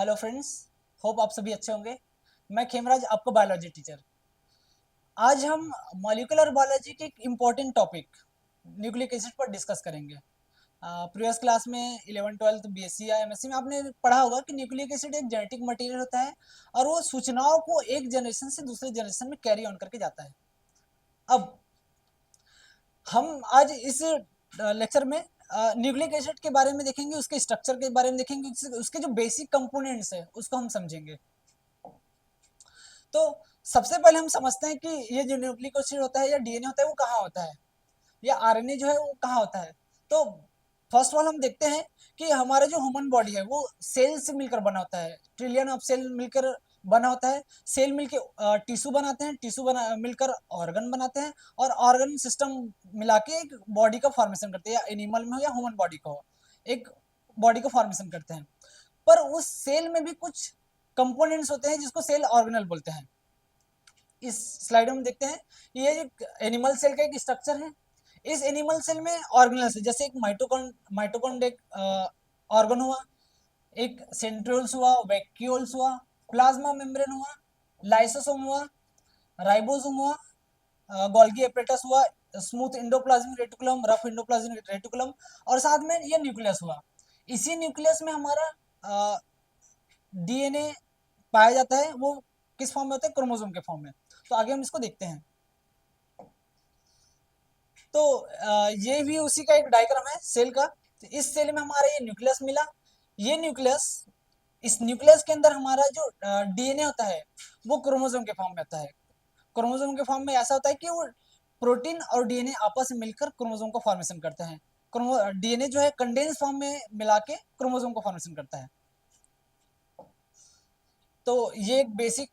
Hello friends, hope आप सभी अच्छे होंगे। मैं खेमराज, आपको बायोलॉजी टीचर। आज हम मॉलिक्यूलर बायोलॉजी के एक इम्पॉर्टेंट टॉपिक न्यूक्लिक एसिड पर डिस्कस करेंगे। प्रीवियस क्लास में 11th 12th बीएससी या एमएससी में आपने पढ़ा होगा कि न्यूक्लिक एसिड एक जेनेटिक मटेरियल होता है और वो सूचनाओं को एक जनरेशन से दूसरे जनरेशन में कैरी ऑन करके जाता है। अब हम आज इस लेक्चर में न्यूक्लिक एसिड के बारे में देखेंगे, उसके स्ट्रक्चर के बारे में देखेंगे, उसके जो बेसिक कंपोनेंट्स है उसको हम समझेंगे। तो सबसे पहले हम समझते हैं कि ये जो न्यूक्लिक एसिड होता है या डीएनए होता है वो कहाँ होता है, या आरएनए जो है वो कहाँ होता है। तो फर्स्ट ऑफ ऑल हम देखते हैं कि हमारा जो ह्यूमन बॉडी है वो सेल से मिलकर बना होता है, ट्रिलियन ऑफ सेल मिलकर बना होता है। सेल मिलकर टिश्यू बनाते हैं, टिश्यू बना मिलकर ऑर्गन बनाते हैं, और ऑर्गन सिस्टम मिला के एक बॉडी का फॉर्मेशन करते हैं, या एनिमल में हो या ह्यूमन बॉडी का हो, एक बॉडी का फॉर्मेशन करते हैं। पर उस सेल में भी कुछ कंपोनेंट्स होते हैं जिसको सेल ऑर्गेनल बोलते हैं। इस स्लाइड में हम देखते हैं ये एनिमल सेल का एक स्ट्रक्चर है। इस एनिमल सेल में ऑर्गेनल्स है, जैसे एक माइटोकॉन्ड एक ऑर्गन हुआ, एक सेंट्रियोल्स हुआ, वैक्यूल्स हुआ, प्लाज्मा मेम्ब्रेन हुआ, लाइसोसोम हुआ, राइबोसोम हुआ, गोल्गी एपरेटस हुआ, smooth endoplasmic reticulum, rough endoplasmic reticulum, और साथ में ये न्यूक्लियस हुआ। इसी न्यूक्लियस में हमारा डीएनए पाया जाता है। वो किस फॉर्म में होता है? क्रोमोसोम के फॉर्म में। तो आगे हम इसको देखते हैं। तो ये भी उसी का एक डायग्राम है सेल का। तो इस सेल में हमारा ये न्यूक्लियस मिला। ये न्यूक्लियस, इस न्यूक्लियस के अंदर हमारा जो डीएनए होता है वो क्रोमोसोम के फॉर्म में होता है। क्रोमोसोम के फॉर्म में ऐसा होता है कि वो प्रोटीन और डीएनए आपस में मिलकर क्रोमोसोम का फॉर्मेशन करते हैं। डीएनए जो है कंडेंस फॉर्म में मिला के क्रोमोसोम का फॉर्मेशन करता है। तो ये एक बेसिक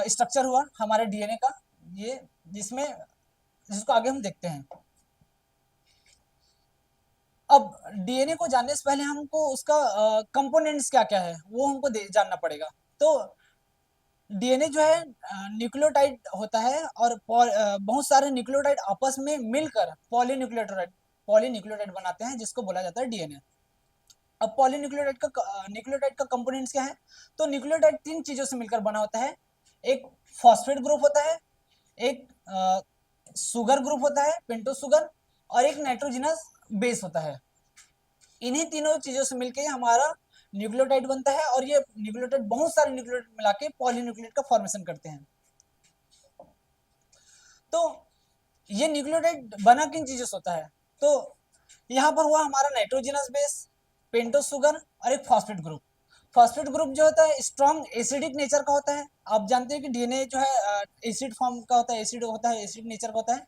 स्ट्रक्चर हुआ हमारे डीएनए का, ये जिसको आगे हम देखते हैं। अब डीएनए को जानने से पहले हमको उसका कंपोनेंट्स क्या क्या है वो हमको जानना पड़ेगा। तो डीएनए जो है न्यूक्लियोटाइड होता है, और बहुत सारे न्यूक्लियोटाइड आपस में मिलकर पॉलीन्यूक्लियोटाइड बनाते हैं, जिसको बोला जाता है डीएनए। अब न्यूक्लियोटाइड का कंपोनेंट्स क्या है? तो न्यूक्लियोटाइड तीन चीजों से मिलकर बना होता है। एक फॉस्फेट ग्रुप होता है, एक सुगर ग्रुप होता है, पेंटोस सुगर, और एक नाइट्रोजनस बेस होता है। इन्हीं तीनों चीजों से मिलकर हमारा न्यूक्लियोटाइड बनता है, और ये न्यूक्लियोटाइड बहुत सारे न्यूक्लियोटाइड मिला के पॉलीन्यूक्लियोटाइड का फॉर्मेशन करते हैं। तो ये न्यूक्लियोटाइड बना किन चीजों से होता है? तो यहाँ पर हुआ हमारा नाइट्रोजनस बेस, पेंटोस सुगर, और एक फॉस्फेट ग्रुप। फॉस्फेट ग्रुप जो होता है स्ट्रॉन्ग एसिडिक नेचर का होता है। आप जानते हैं कि डीएनए जो है एसिड फॉर्म का होता है, एसिडिक नेचर का होता है।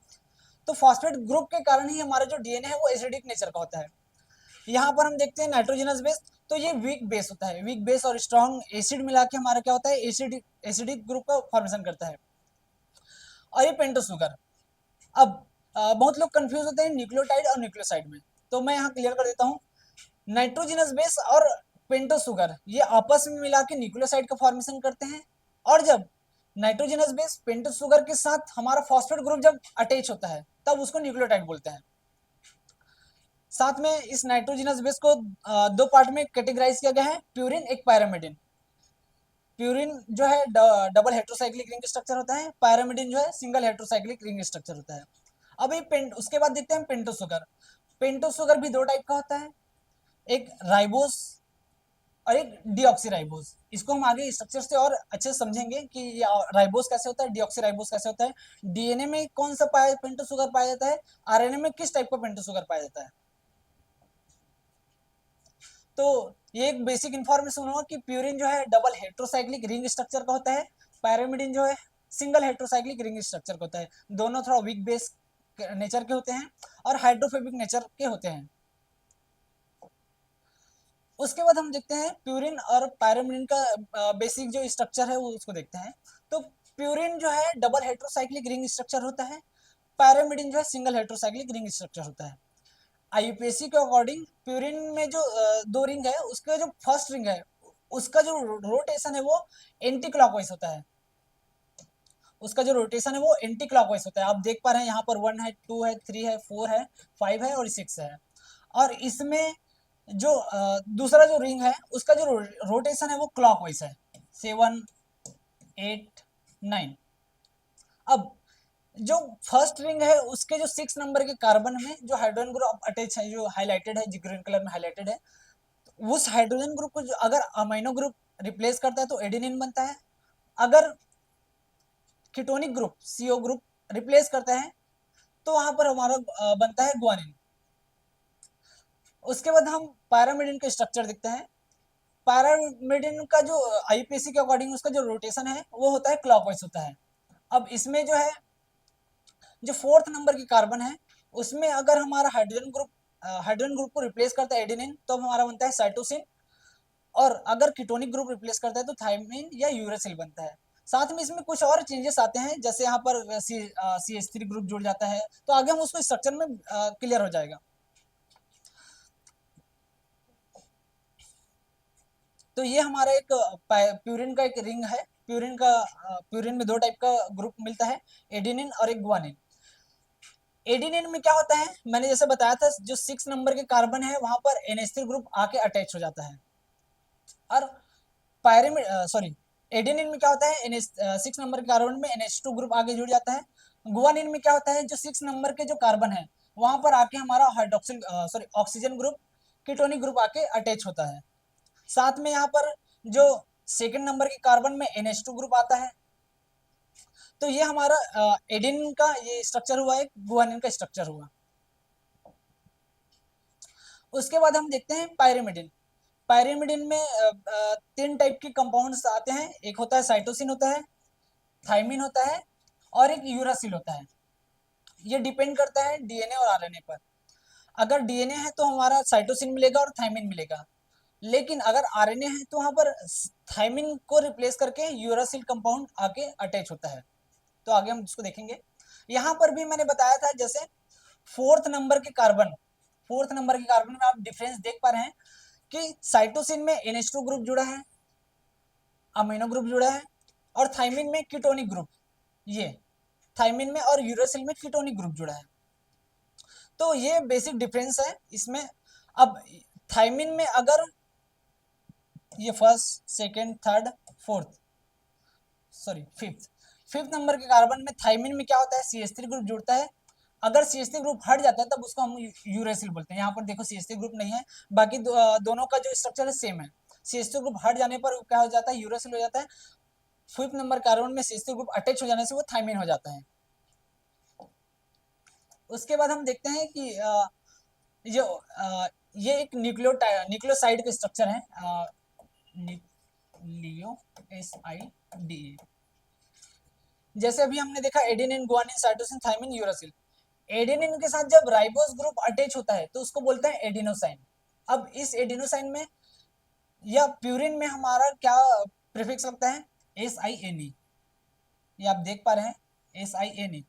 तो फॉस्फेट ग्रुप के कारण ही हमारा जो डीएनए है वो एसिडिक नेचर का होता है। यहाँ पर हम देखते हैं नाइट्रोजनस बेस, तो ये वीक बेस होता है। वीक बेस और स्ट्रॉन्ग एसिड मिला के हमारा क्या होता है? एसिडिक ग्रुप का फॉर्मेशन करता है। और ये पेंटोस सुगर। अब बहुत लोग कंफ्यूज होते हैं न्यूक्लियोटाइड और न्यूक्लियोसाइड में, तो मैं यहाँ क्लियर कर देता हूँ। नाइट्रोजनस बेस और पेंटोस सुगर ये आपस में मिला के न्यूक्लियोसाइड का फॉर्मेशन करते हैं। और जब नाइट्रोजनस बेस पेंटोस सुगर के साथ हमारा फॉस्फेट ग्रुप जब अटैच होता है तब उसको न्यूक्लियोटाइड बोलते हैं। साथ में इस नाइट्रोजनस बेस को दो पार्ट में कैटेगराइज किया गया है, प्यूरिन, एक पैरामिडिन। प्यूरिन जो है डबल हेट्रोसाइक्लिक रिंग स्ट्रक्चर होता है, पैरामिडिन जो है सिंगल हेट्रोसाइक्लिक रिंग स्ट्रक्चर होता है। अब ये उसके बाद देखते हैं पेंटो सुगर। पेंटो सुगर भी दो टाइप का होता है, एक राइबोस और एक डीऑक्सीराइबोस। इसको हम आगे स्ट्रक्चर से और अच्छे से समझेंगे कि ये राइबोस कैसे होता है, डीऑक्सीराइबोस कैसे होता है, डीएनए में कौन सा पेंटो सुगर पाया जाता है, आरएनए में किस टाइप का पेंटो सुगर पाया जाता है। तो ये एक बेसिक इंफॉर्मेशन हुआ कि प्यूरिन जो है डबल हेट्रोसाइक्लिक रिंग स्ट्रक्चर का होता है, पैरामिडिन जो है सिंगल हेट्रोसाइक्लिक रिंग स्ट्रक्चर का होता है। दोनों थोड़ा वीक बेस नेचर के होते हैं और हाइड्रोफोबिक नेचर के होते हैं। उसके बाद हम देखते हैं प्यूरिन और पैरामिडिन का बेसिक जो स्ट्रक्चर है वो उसको देखते हैं। तो प्यूरिन जो है डबल हेट्रोसाइक्लिक रिंग स्ट्रक्चर होता है, पैरामिडिन जो है सिंगल हेट्रोसाइक्लिक रिंग स्ट्रक्चर होता है। आईयूपीएसी के अकॉर्डिंग प्यूरिन में जो दो रिंग है उसका जो फर्स्ट रिंग है उसका जो रोटेशन है वो एंटी क्लॉकवाइज होता है। उसका जो रोटेशन है वो एंटी क्लॉकवाइज होता है। आप देख पा रहे हैं यहाँ पर 1 है, 2 है, 3 है, 4 है, 5 है और 6 है। और इसमें जो दूसरा जो रिंग है उसका जो रोटेशन है वो क्लॉकवाइज है, 7 8 9। अब जो फर्स्ट रिंग है उसके जो 6 नंबर के कार्बन में जो हाइड्रोजन ग्रुप अटैच है, जो हाईलाइटेड है, जो ग्रीन कलर में हाईलाइटेड है, उस हाइड्रोजन ग्रुप को जो अगर अमीनो ग्रुप रिप्लेस करता है तो एडेनिन बनता है। अगर ketonic group CO group replace करता है तो वहां पर हमारा बनता है ग्वानिन। उसके बाद हम पैरामिडिन का स्ट्रक्चर देखते हैं। पैरामिडिन का जो आईपीसी के अकॉर्डिंग उसका जो रोटेशन है वो होता है क्लॉकवाइज होता है। अब इसमें जो है जो 4th नंबर की कार्बन है उसमें अगर हमारा हाइड्रोजन ग्रुप को रिप्लेस करता है एडेनिन तो हमारा बनता है साइटोसिन, और अगर कीटोनिक ग्रुप रिप्लेस करता है तो थायमिन या यूरेसिल बनता है। साथ में इसमें कुछ और चेंजेस आते हैं, जैसे यहाँ पर CH3 ग्रुप जुड़ जाता है, तो आगे हम उसको स्ट्रक्चर में क्लियर हो जाएगा। तो ये हमारा एक प्यूरिन का एक रिंग है। प्यूरिन में 2 टाइप का ग्रुप मिलता है, एडेनिन और एक गुआनिन। एडेनिन में क्या होता है, मैंने जैसे बताया था, जो 6 नंबर के कार्बन है वहां पर NH3 ग्रुप आके अटैच हो जाता है। और पायरेमिड सॉरी एडेनिन में क्या होता है, NH 6 नंबर के कार्बन में NH2 ग्रुप आगे जुड़ जाता है। गुआनिन में क्या होता है, जो 6 नंबर के जो कार्बन है वहां पर आके हमारा hydroxyl oxygen group ketonic group आके अटैच होता है। साथ में यहाँ पर जो 2nd नंबर के कार्बन में NH2 ग्रुप आता है। तो ये हमारा एडेनिन का ये स्ट्रक्चर हुआ, एक गुआनिन का स्ट्रक्चर हुआ। उसके बाद हम देखते हैं पायरिमिडिन। पायरिमिडिन में 3 टाइप के कंपाउंड्स आते हैं, एक होता है साइटोसिन होता है, थाइमिन होता है, और एक यूरासिल होता है। ये डिपेंड करता है डीएनए और आरएनए पर। अगर डीएनए है तो हमारा साइटोसिन मिलेगा और थाइमिन मिलेगा, लेकिन अगर आरएनए है तो वहां पर थाइमिन को रिप्लेस करके यूरासिल कंपाउंड आके अटैच होता है। तो आगे हम इसको देखेंगे। यहाँ पर भी मैंने बताया था, जैसे 4th नंबर के कार्बन में आप डिफरेंस देख पा रहे हैं कि साइटोसिन में NH2 ग्रुप जुड़ा है, अमीनो ग्रुप जुड़ा है, और थाइमिन में कीटोनिक ग्रुप, ये थाइमिन में और यूरासिल में कीटोनिक ग्रुप जुड़ा है। तो ये बेसिक डिफरेंस है इसमें। अब थाइमिन में अगर ये first, second, third, fourth, sorry fifth number के कार्बन में थाइमिन में क्या होता है, CH3 ग्रुप जुड़ता है। अगर CH3 ग्रुप हट जाता है तब उसको हम यूरेसिल बोलते हैं। यहाँ पर देखो CH3 ग्रुप नहीं है, बाकी दोनों का जो स्ट्रक्चर है सेम है। CH3 ग्रुप हट जाने पर क्या हो जाता है, यूरेसिल हो जाता है। 5th नंबर कार्बन में CH3 ग्रुप अटैच हो जाने से वो थाइमिन हो जाता है। उसके बाद हम देखते हैं कि जो ये एक न्यूक्लियोसाइड का स्ट्रक्चर है, न्यूक्लियो SID। जैसे अभी हमने देखा adenine, guanine, cytosine, thymine, uracil. Adenine के साथ जब राइबोस ग्रुप अटैच होता है तो उसको बोलते हैं एडिनोसाइन। अब इस एडिनोसाइन में या प्यूरिन में हमारा क्या प्रीफिक्स लगता है, SINE। ये आप देख पा रहे हैं, SINE।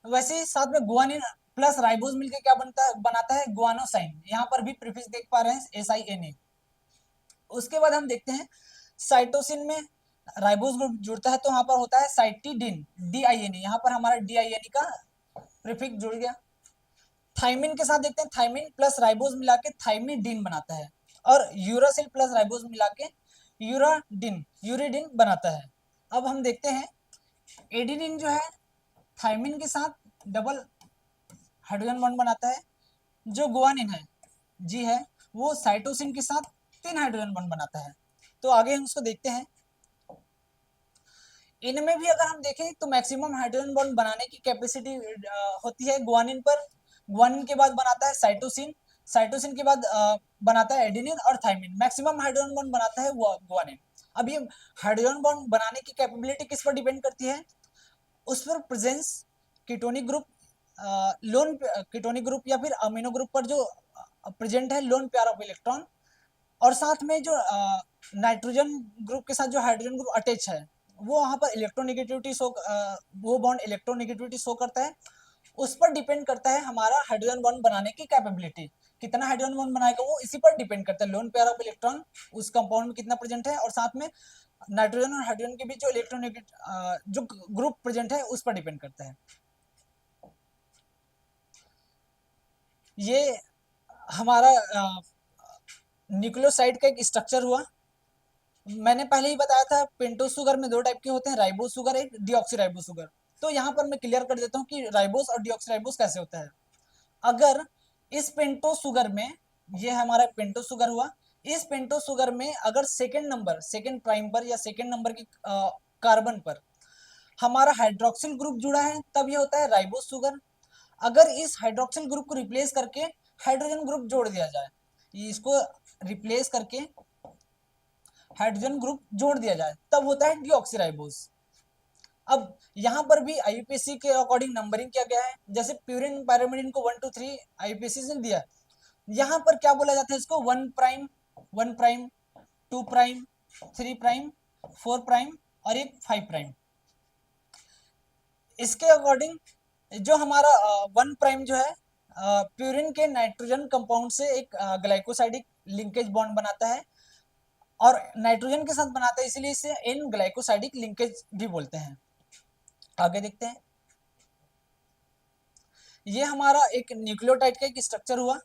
वैसे ही साथ में गुआनिन प्लस राइबोस मिलकर क्या बनाता है, गुआनोसाइन। यहाँ पर भी प्रीफिक्स देख पा रहे हैं, SINA। उसके बाद हम देखते हैं साइटोसिन में राइबोस ग्रुप जुड़ता है तो वहां पर होता है साइटिडिन, DINE। यहाँ पर हमारा DINE का प्रीफिक्स जुड़ गया। थाइमिन के साथ देखते हैं, थाइमिन प्लस राइबोस मिला के थाइमिडिन बनाता है, और यूरासिल प्लस राइबोस मिला के यूरिडिन बनाता है। अब हम देखते हैं एडिनिन जो है थाइमिन के साथ डबल हाइड्रोजन बॉन्ड बनाता है। जो गुआनिन है, जी है, वो साइटोसिन के साथ 3 हाइड्रोजन बॉन्ड बनाता है। तो आगे हम उसको देखते हैं। इनमें भी अगर हम देखें तो मैक्सिमम हाइड्रोजन बॉन्ड बनाने की कैपेसिटी होती है गुआनिन पर। गुआनिन के बाद बनाता है साइटोसिन, साइटोसिन के बाद बनाता है एडेनिन और थाइमिन। मैक्सिमम हाइड्रोजन बॉन्ड बनाता है गुआनिन। अब ये हाइड्रोजन बॉन्ड बनाने की कैपेबिलिटी किस पर डिपेंड करती है, उस पर presence ketonic group, loan ketonic group या फिर अमीनो ग्रुप पर जो प्रेजेंट है लोन पेयर ऑफ इलेक्ट्रॉन, और साथ में जो नाइट्रोजन ग्रुप के साथ जो हाइड्रोजन ग्रुप अटैच है वो वहाँ पर इलेक्ट्रोनेगेटिविटी शो, वो बॉन्ड इलेक्ट्रोनेगेटिविटी शो करता है। उस पर डिपेंड करता है हमारा हाइड्रोजन बॉन्ड बनाने की कैपेबिलिटी, कितना हाइड्रोजन बॉन्ड बनाएगा वो इसी पर डिपेंड करता है। लोन पेयर ऑफ इलेक्ट्रॉन उस कंपाउंड में कितना प्रेजेंट है, और साथ में नाइट्रोजन और हाइड्रोजन के बीच जो इलेक्ट्रोनेगेटिव जो ग्रुप प्रेजेंट है उस पर डिपेंड करता है। ये हमारा न्यूक्लियोसाइड का एक स्ट्रक्चर हुआ। मैंने पहले ही बताया था पेंटोस शुगर में दो टाइप के होते हैं, राइबोस शुगर एक, डीऑक्सीराइबोस शुगर। तो यहाँ पर मैं क्लियर कर देता हूँ कि राइबोस और डीऑक्सीराइबोस कैसे होता है। अगर इस पेंटोस शुगर में, ये हमारा पेंटोस शुगर हुआ, इस पेंटोस शुगर में अगर सेकेंड नंबर, सेकेंड प्राइम पर या सेकेंड नंबर की कार्बन पर हमारा हाइड्रोक्सिल ग्रुप जुड़ा है, तब ये होता है राइबोस शुगर। अगर इस हाइड्रोक्सिल ग्रुप को रिप्लेस करके हाइड्रोजन ग्रुप जोड़ दिया जाए, इसको रिप्लेस करके हाइड्रोजन ग्रुप जोड़ दिया जाए, तब होता है डीऑक्सीराइबोस। अब यहाँ पर भी आईयूपीएसी के अकॉर्डिंग नंबरिंग किया गया है। जैसे प्यूरिन पायरिमिडिन को 1 2 3 आईयूपीएसी ने दिया, यहाँ पर क्या बोला जाता है इसको, 1 prime, 1 prime, 2 prime, 3 prime, 4 prime और एक 5 प्राइम। इसके अकॉर्डिंग जो हमारा 1 प्राइम जो है प्यूरिन के नाइट्रोजन कंपाउंड से एक ग्लाइकोसाइडिक लिंकेज बॉन्ड बनाता है, और नाइट्रोजन के साथ बनाता है, इसलिए इसे एन ग्लाइकोसाइडिक लिंकेज भी बोलते हैं। आगे देखते हैं। ये हमारा एक न्यूक्लियोटाइड का एक स्ट्रक्चर हुआ।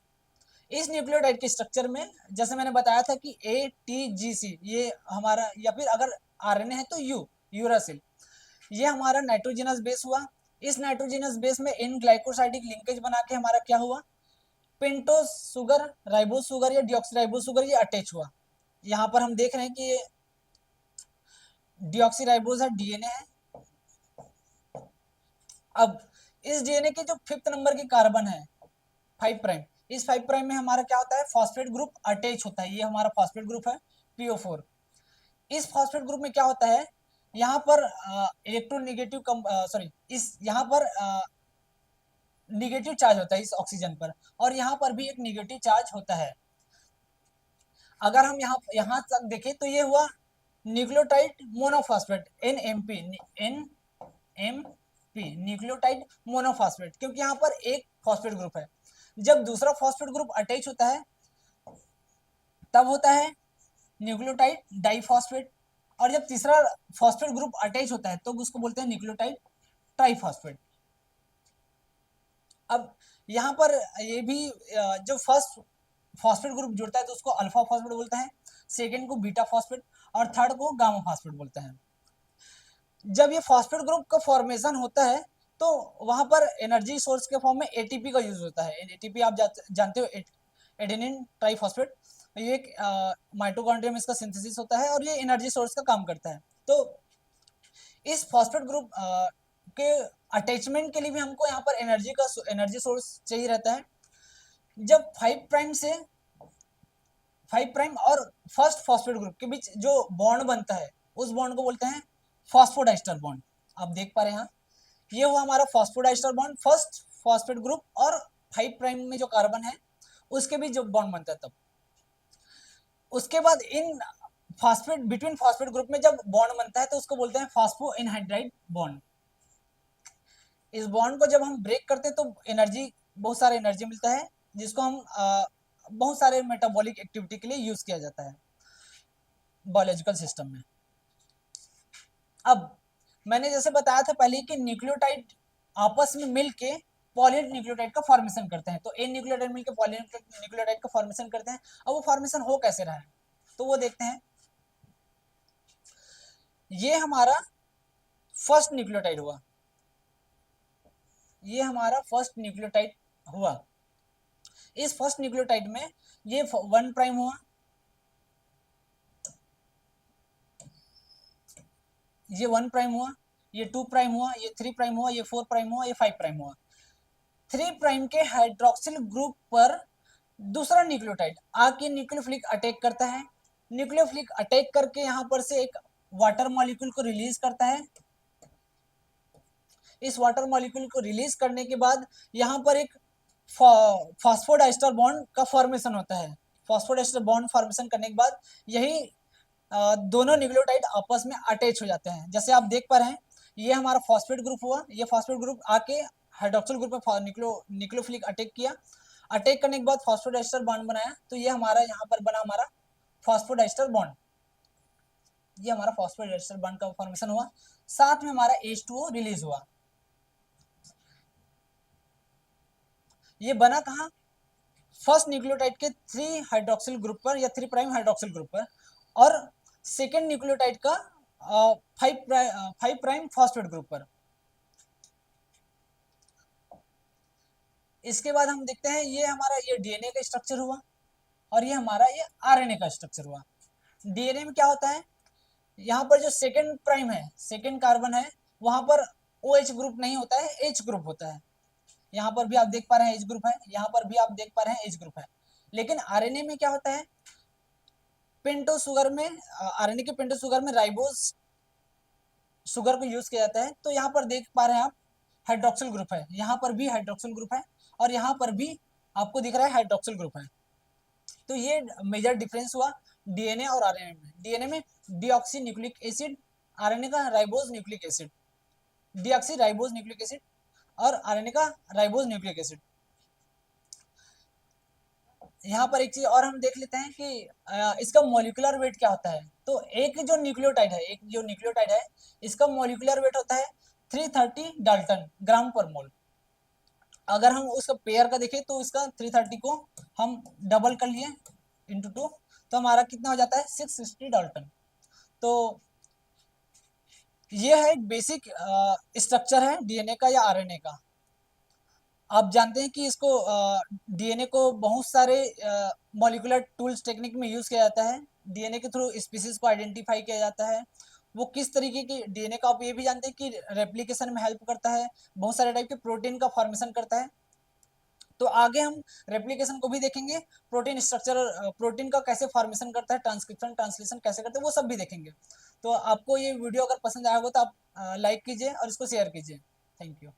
इस न्यूक्लियोटाइड के स्ट्रक्चर में जैसे मैंने बताया था कि ATGC ये हमारा, या फिर अगर RNA है तो यूरासिल, ये हमारा नाइट्रोजनस बेस हुआ। इस नाइट्रोजनस बेस में इन ग्लाइकोसाइडिक लिंकेज बना के हमारा क्या हुआ, पेंटोस शुगर, राइबोस शुगर या डीऑक्सीराइबोस शुगर ये अटैच हुआ। यहाँ पर हम देख रहे हैं कि ये डीऑक्सीराइबोस है, DNA है। अब इस DNA के जो 5th नंबर की कार्बन है 5 प्राइम, इस 5 प्राइम में हमारा क्या होता है, फॉस्फेट ग्रुप अटैच होता है। ये हमारा फॉस्फेट ग्रुप है PO4। इस फॉस्फेट ग्रुप में क्या होता है, यहाँ पर इलेक्ट्रोनेगेटिव सॉरी, इस यहाँ पर निगेटिव चार्ज होता है इस ऑक्सीजन पर, और यहाँ पर भी एक निगेटिव चार्ज होता है। अगर हम यहाँ तक देखें तो ये हुआ nucleotide monophosphate, NMP, NMP nucleotide monophosphate, क्योंकि यहाँ पर एक फॉस्फेट ग्रुप है। जब दूसरा फॉस्फेट ग्रुप अटैच होता है तब होता है न्यूक्लियोटाइड डाइफॉस्फेट, और जब तीसरा फॉस्फेट ग्रुप अटैच होता है तो उसको बोलते हैं न्यूक्लियोटाइड ट्राइफॉस्फेट। अब यहाँ पर ये भी जो फर्स्ट फॉस्फेट ग्रुप जुड़ता है तो उसको अल्फा फॉस्फेट बोलते हैं, सेकेंड को बीटा फॉस्फेट और थर्ड को गामा फॉस्फेट बोलते हैं। जब ये फॉस्फेट ग्रुप का फॉर्मेशन होता है तो वहां पर एनर्जी सोर्स के फॉर्म में एटीपी का यूज होता है। एटीपी आप जानते हो, एडेनिन ट्राइफॉस्फेट, ये एक माइटोकॉन्ड्रिया में इसका सिंथेसिस होता है और ये एनर्जी सोर्स का काम करता है। तो इस फॉस्फेट ग्रुप के अटैचमेंट के लिए भी हमको यहाँ पर एनर्जी सोर्स चाहिए रहता है। जब 5 प्राइम से 5 प्राइम और फर्स्ट फॉस्फेट ग्रुप के बीच जो बॉन्ड बनता है उस बॉन्ड को बोलते हैं फॉस्फोडाइस्टर बॉन्ड। आप देख पा रहे हैं यहाँ, ये हुआ हमारा phosphodiester bond, first phosphate group और 5 प्राइम में जो कार्बन है उसके बीच जो बॉन्ड बनता है तब। उसके बाद इन फॉस्फेट, बिटवीन फॉस्फेट ग्रुप में जब बॉन्ड बनता है तो उसको बोलते हैं फॉस्फो एनहाइड्राइड बॉन्ड। इस बॉन्ड को जब हम ब्रेक करते हैं तो एनर्जी, बहुत सारा एनर्जी मिलता है, जिसको हम बहुत सारे मेटाबॉलिक एक्टिविटी के लिए यूज किया जाता है बायोलॉजिकल सिस्टम में। अब मैंने जैसे बताया था पहले कि न्यूक्लियोटाइड आपस में मिलके पॉली न्यूक्लियोटाइड का फॉर्मेशन करते हैं, तो एन न्यूक्लियोटाइड मिलकर पॉली न्यूक्लियोटाइड का फॉर्मेशन करते हैं। अब वो फॉर्मेशन हो कैसे रहा है तो वो देखते हैं। ये हमारा फर्स्ट न्यूक्लियोटाइड हुआ, ये हमारा फर्स्ट न्यूक्लियोटाइड हुआ। इस फर्स्ट न्यूक्लियोटाइड में ये 1 प्राइम हुआ, ये 1 प्राइम हुआ, ये 2 प्राइम हुआ, ये 3 प्राइम हुआ, ये 4 प्राइम हुआ, ये 5 प्राइम हुआ। 3 प्राइम के हाइड्रोक्सिल ग्रुप पर दूसरा न्यूक्लियोटाइड आके न्यूक्लियोफिलिक अटैक करता है। न्यूक्लियोफिलिक अटैक करके यहाँ पर से एक वाटर मॉलिक्यूल को रिलीज करता है। इस वाटर मॉलिक्यूल को रिलीज करने के बाद यहाँ पर एक फॉस्फोडाइस्टर बॉन्ड का फॉर्मेशन होता है। फॉस्फोडाइस्टर बॉन्ड फॉर्मेशन करने के बाद यही दोनों न्यूक्लियोटाइड आपस में अटैच हो जाते हैं। जैसे आप देख पा रहे हैं, ये हमारा फॉस्फेट ग्रुप हुआ, ये फॉस्फेट ग्रुप आके हाइड्रोक्सिल ग्रुप पर न्यूक्लियोफिलिक अटैक किया, अटैक करने के बाद फॉस्फोडाइस्टर बॉन्ड बनाया, तो ये हमारा यहाँ पर बना हमारा फॉस्फोडाइस्टर बॉन्ड। ये हमारा फॉस्फोडाइस्टर बॉन्ड का फॉर्मेशन हुआ, साथ में हमारा H2O रिलीज हुआ। ये बना कहाँ, फर्स्ट न्यूक्लियोटाइड के 3 हाइड्रोक्सिल ग्रुप पर या 3 प्राइम हाइड्रोक्सिल ग्रुप पर, और सेकेंड न्यूक्लियोटाइड का 5 प्राइम फॉस्फेट ग्रुप पर। इसके बाद हम देखते हैं ये हमारा ये डीएनए का स्ट्रक्चर हुआ, और ये हमारा ये आरएनए का स्ट्रक्चर हुआ। डीएनए में क्या होता है, यहाँ पर जो सेकेंड प्राइम है, सेकेंड कार्बन है, वहां पर OH ग्रुप नहीं होता है, H ग्रुप होता है। यहाँ पर भी आप देख पा रहे हैं H ग्रुप है, यहाँ पर भी आप देख पा रहे हैं H ग्रुप है। लेकिन आरएनए में क्या होता है, पेंटो शुगर में, आरएनए के पेंटो शुगर में राइबोज शुगर को यूज किया जाता है। तो यहाँ पर देख पा रहे हैं आप हाइड्रोक्सिल ग्रुप है, यहाँ पर भी हाइड्रोक्सिल ग्रुप है, और यहाँ पर भी आपको दिख रहा है हाइड्रोक्सिल ग्रुप है। तो ये मेजर डिफरेंस हुआ डीएनए और आरएनए में। डीएनए में डीऑक्सी न्यूक्लिक एसिड, आरएनए का ribose nucleic acid, deoxy ribose nucleic acid, और आरएनए का राइबोज न्यूक्लिक एसिड। यहाँ पर एक चीज और हम देख लेते हैं कि इसका मॉलिक्यूलर वेट क्या होता है। तो एक जो न्यूक्लियोटाइड है, इसका मॉलिक्यूलर वेट होता है 330 डाल्टन ग्राम पर मोल। अगर हम उसका पेयर का देखें तो इसका 330 को हम डबल कर लिए इंटू 2, तो हमारा कितना हो जाता है 660 डाल्टन। तो ये है एक बेसिक स्ट्रक्चर है डीएनए का या आरएनए का। आप जानते हैं कि इसको डीएनए को बहुत सारे मॉलिक्यूलर टूल्स टेक्निक में यूज किया जाता है। डीएनए के थ्रू स्पीसीज को आइडेंटिफाई किया जाता है। वो किस तरीके की डीएनए का, आप ये भी जानते हैं कि रेप्लिकेशन में हेल्प करता है, बहुत सारे टाइप के प्रोटीन का फॉर्मेशन करता है। तो आगे हम रेप्लिकेशन को भी देखेंगे, प्रोटीन स्ट्रक्चर, प्रोटीन का कैसे फॉर्मेशन करता है, ट्रांसक्रिप्शन ट्रांसलेशन कैसे करते हैं, वो सब भी देखेंगे। तो आपको ये वीडियो अगर पसंद आया होगा तो आप लाइक कीजिए और इसको शेयर कीजिए। Thank you.